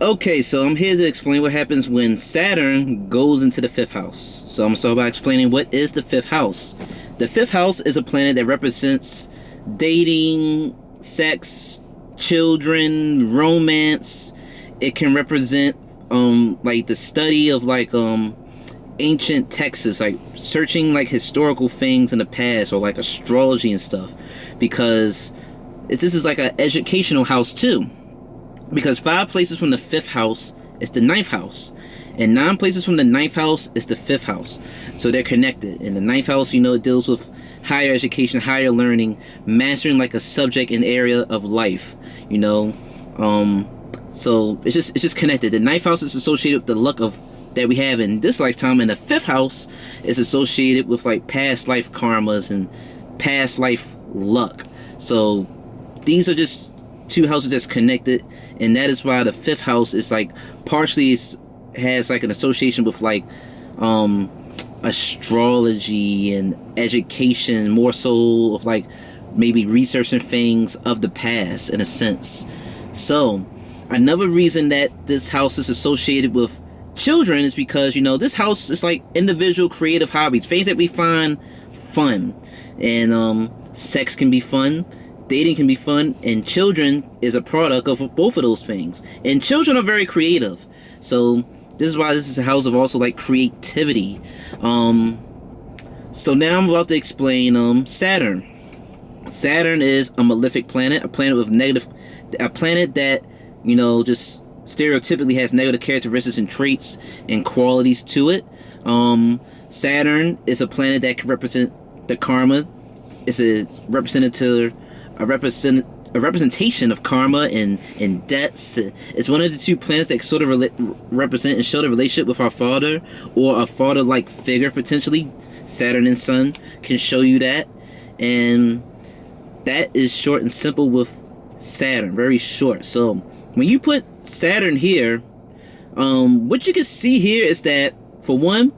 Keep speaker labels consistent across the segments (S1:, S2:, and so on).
S1: Okay, so I'm here to explain what happens when Saturn goes into the fifth house. So I'm gonna start by explaining what is the fifth house. The fifth house is a planet that represents dating, sex, children, romance. It can represent like the study of like ancient texts, like searching like historical things in the past, or like astrology and stuff, because this is like an educational house too. Because 5 places from the 5th house is the 9th house, and 9 places from the 9th house is the 5th house. So they're connected. And the 9th house, it deals with higher education, higher learning, mastering like a subject and area of life. So it's just connected. The 9th house is associated with the luck that we have in this lifetime, and the 5th house is associated with like past life karmas and past life luck. So these are just 2 houses that's connected, and that is why the 5th house is like partially has like an association with like astrology and education, more so of like maybe researching things of the past in a sense. So another reason that this house is associated with children is because this house is like individual creative hobbies, things that we find fun, and sex can be fun, dating can be fun, and children is a product of both of those things. And children are very creative, so this is why this is a house of also like creativity. So now I'm about to explain Saturn. Saturn is a malefic planet, a planet that just stereotypically has negative characteristics and traits and qualities to it. Saturn is a planet that can represent the karma. It's a representation of karma and debts. It's one of the 2 planets that sort of represent and show the relationship with our father, or a father-like figure potentially. Saturn and Sun can show you that, and that is short and simple with Saturn. Very short. So when you put Saturn here, what you can see here is that, for one,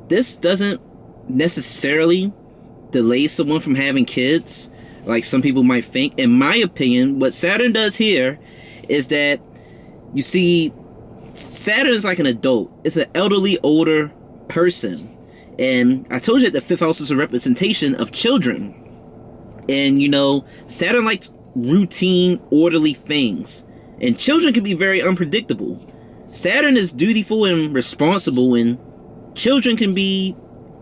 S1: this doesn't necessarily delay someone from having kids, like some people might think. In my opinion, what Saturn does here is that, you see, Saturn is like an adult. It's an elderly, older person. And I told you that the 5th house is a representation of children. And, Saturn likes routine, orderly things. And children can be very unpredictable. Saturn is dutiful and responsible, and children can be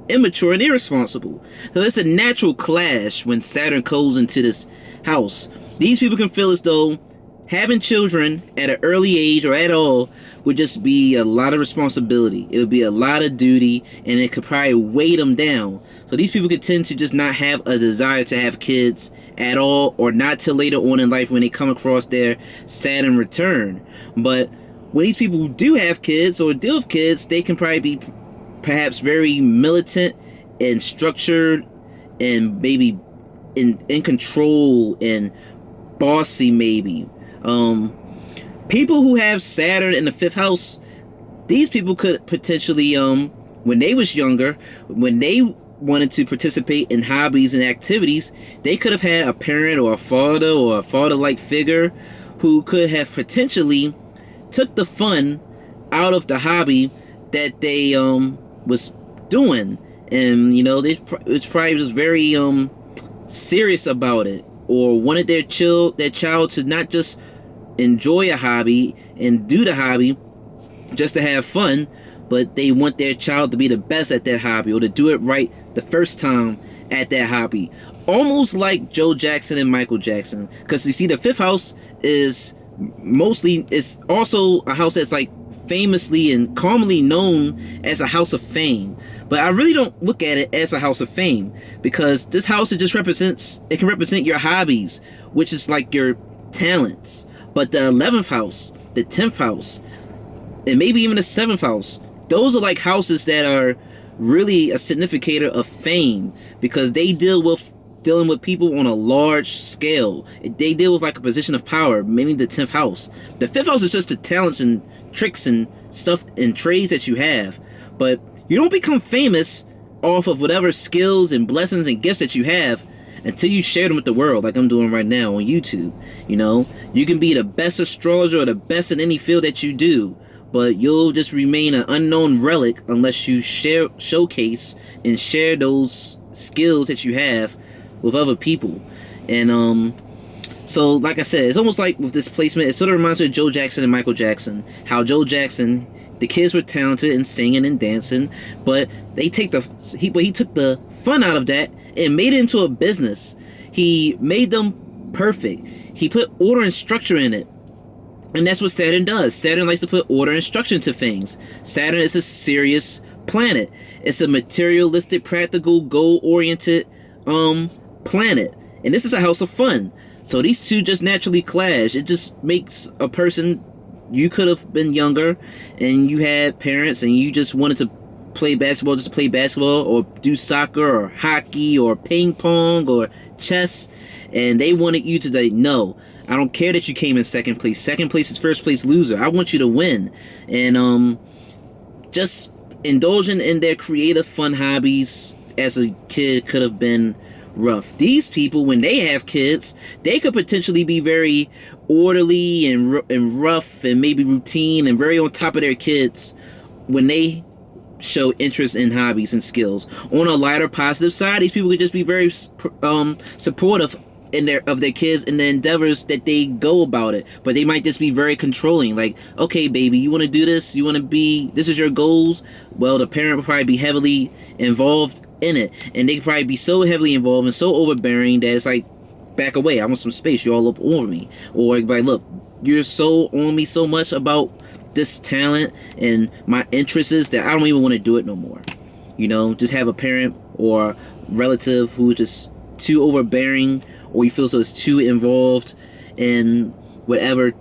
S1: immature and irresponsible. So it's a natural clash when Saturn goes into this house. These people can feel as though having children at an early age or at all would just be a lot of responsibility. It would be a lot of duty, and it could probably weigh them down. So these people could tend to just not have a desire to have kids at all, or not till later on in life when they come across their Saturn return. But when these people do have kids or deal with kids, they can probably be perhaps very militant and structured, and maybe in control and bossy maybe. People who have Saturn in the 5th house, these people could potentially, when they was younger, when they wanted to participate in hobbies and activities, they could have had a parent or a father-like figure who could have potentially took the fun out of the hobby that they was doing, and it's probably just very serious about it, or wanted their child to not just enjoy a hobby and do the hobby just to have fun, but they want their child to be the best at that hobby, or to do it right the first time at that hobby. Almost like Joe Jackson and Michael Jackson. Because you see, the 5th house is also a house that's like famously and commonly known as a house of fame. But I really don't look at it as a house of fame, because this house, it can represent your hobbies, which is like your talents. But the 11th house, the 10th house, and maybe even the 7th house, those are like houses that are really a significator of fame, because they dealing with people on a large scale. They deal with like a position of power, mainly the 10th house. The 5th house is just the talents and tricks and stuff and trades that you have. But you don't become famous off of whatever skills and blessings and gifts that you have until you share them with the world, like I'm doing right now on YouTube. You know, you can be the best astrologer or the best in any field that you do, but you'll just remain an unknown relic unless you showcase and share those skills that you have with other people. And so like I said, it's almost like with this placement, it sort of reminds me of Joe Jackson and Michael Jackson. How Joe Jackson, the kids were talented in singing and dancing, but he took the fun out of that and made it into a business. He made them perfect. He put order and structure in it. And that's what Saturn does. Saturn likes to put order and structure into things. Saturn is a serious planet. It's a materialistic, practical, goal-oriented planet. And this is a house of fun. So these two just naturally clash. It just makes a person, you could have been younger and you had parents and you just wanted to play basketball just to play basketball, or do soccer or hockey or ping pong or chess, and they wanted you to say, no, I don't care that you came in second place. Second place is first place loser. I want you to win. And just indulging in their creative fun hobbies as a kid could have been rough. These people, when they have kids, they could potentially be very orderly and rough and maybe routine and very on top of their kids when they show interest in hobbies and skills. On a lighter positive side, these people could just be very supportive of their kids and the endeavors that they go about it, but they might just be very controlling. Like, okay, baby, you want to do this, this is your goals. Well, the parent will probably be heavily involved in it, and they could probably be so heavily involved and so overbearing that it's like, back away, I want some space, you're all up over me. Or like, look, you're so on me so much about this talent and my interests that I don't even want to do it no more. You know, just have a parent or relative who's just too overbearing, or you feel so it's too involved in whatever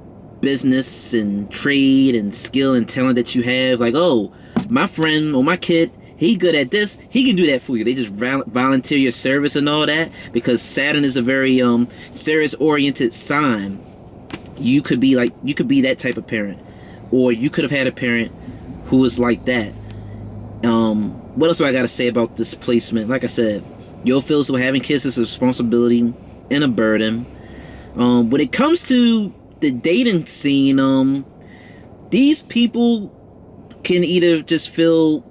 S1: business and trade and skill and talent that you have. Like, oh, my friend or my kid, he good at this, he can do that for you. They just volunteer your service and all that, because Saturn is a very service oriented sign. You could be that type of parent, or you could have had a parent who was like that. What else do I gotta say about this placement? Like I said, you'll feel as though having kids is a responsibility and a burden. When it comes to the dating scene, these people can either just feel,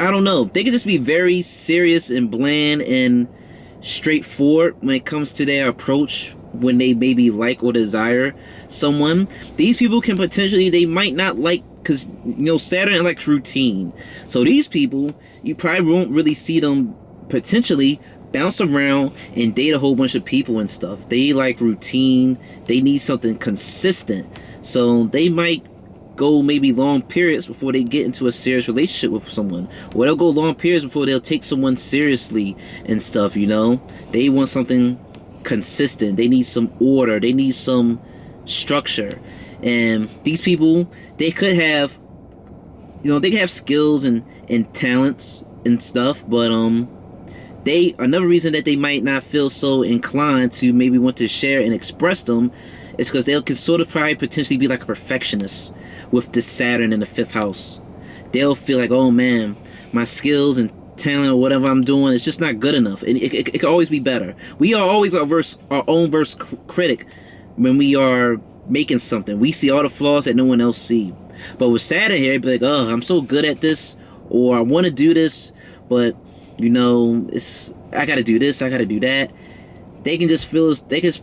S1: I don't know, they can just be very serious and bland and straightforward when it comes to their approach when they maybe like or desire someone. These people can potentially, they might not like, because, you know, Saturn likes routine. So these people, you probably won't really see them potentially bounce around and date a whole bunch of people and stuff. They like routine. They need something consistent. So they might go maybe long periods before they get into a serious relationship with someone, or they'll go long periods before they'll take someone seriously and stuff. You know, they want something consistent. They need some order. They need some structure. And these people, they could have, you know, they can have skills and talents and stuff, but another reason that they might not feel so inclined to maybe want to share and express them is because they can sort of probably potentially be like a perfectionist with this Saturn in the 5th house. They'll feel like, oh man, my skills and talent or whatever I'm doing is just not good enough. And it could always be better. We are always our own worst critic when we are making something. We see all the flaws that no one else see. But with Saturn here, it'd be like, oh, I'm so good at this, or I want to do this, but you know, I gotta do this, I gotta do that. They can just feel just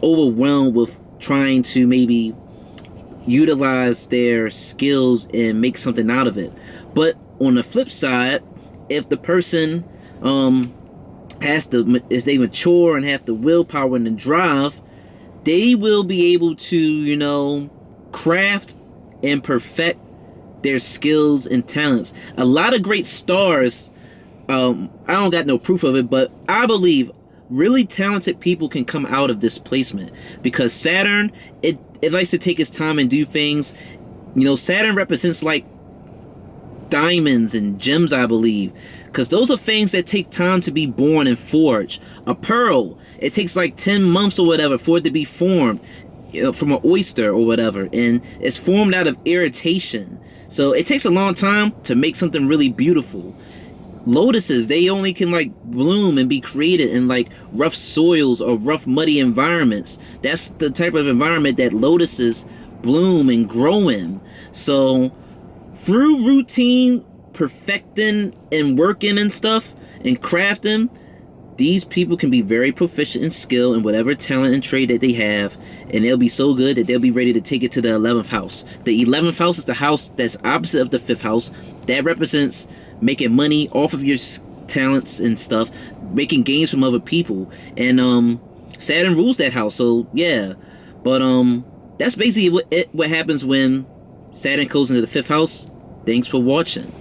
S1: overwhelmed with trying to maybe utilize their skills and make something out of it. But on the flip side, if the person if they mature and have the willpower and the drive, they will be able to, you know, craft and perfect their skills and talents. A lot of great stars, I don't got no proof of it, but I believe really talented people can come out of this placement, because Saturn, it likes to take its time and do things. You know, Saturn represents like diamonds and gems, I believe, because those are things that take time to be born and forged. A pearl, it takes like 10 months or whatever for it to be formed, you know, from an oyster or whatever, and it's formed out of irritation. So it takes a long time to make something really beautiful. Lotuses, they only can like bloom and be created in like rough soils or rough muddy environments. That's the type of environment that lotuses bloom and grow in. So through routine perfecting and working and stuff and crafting, these people can be very proficient in skill in whatever talent and trade that they have, and they'll be so good that they'll be ready to take it to the 11th house. The 11th house is the house that's opposite of the 5th house. That represents making money off of your talents and stuff, making gains from other people. And Saturn rules that house, so yeah. But that's basically what happens when Saturn goes into the 5th house. Thanks for watching.